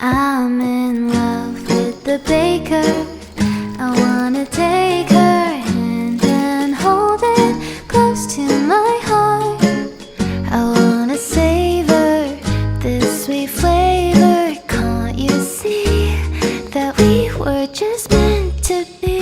I'm in love with the baker. I wanna take her hand and hold it close to my heart. I wanna savor this sweet flavor. Can't you see that we were just meant to be?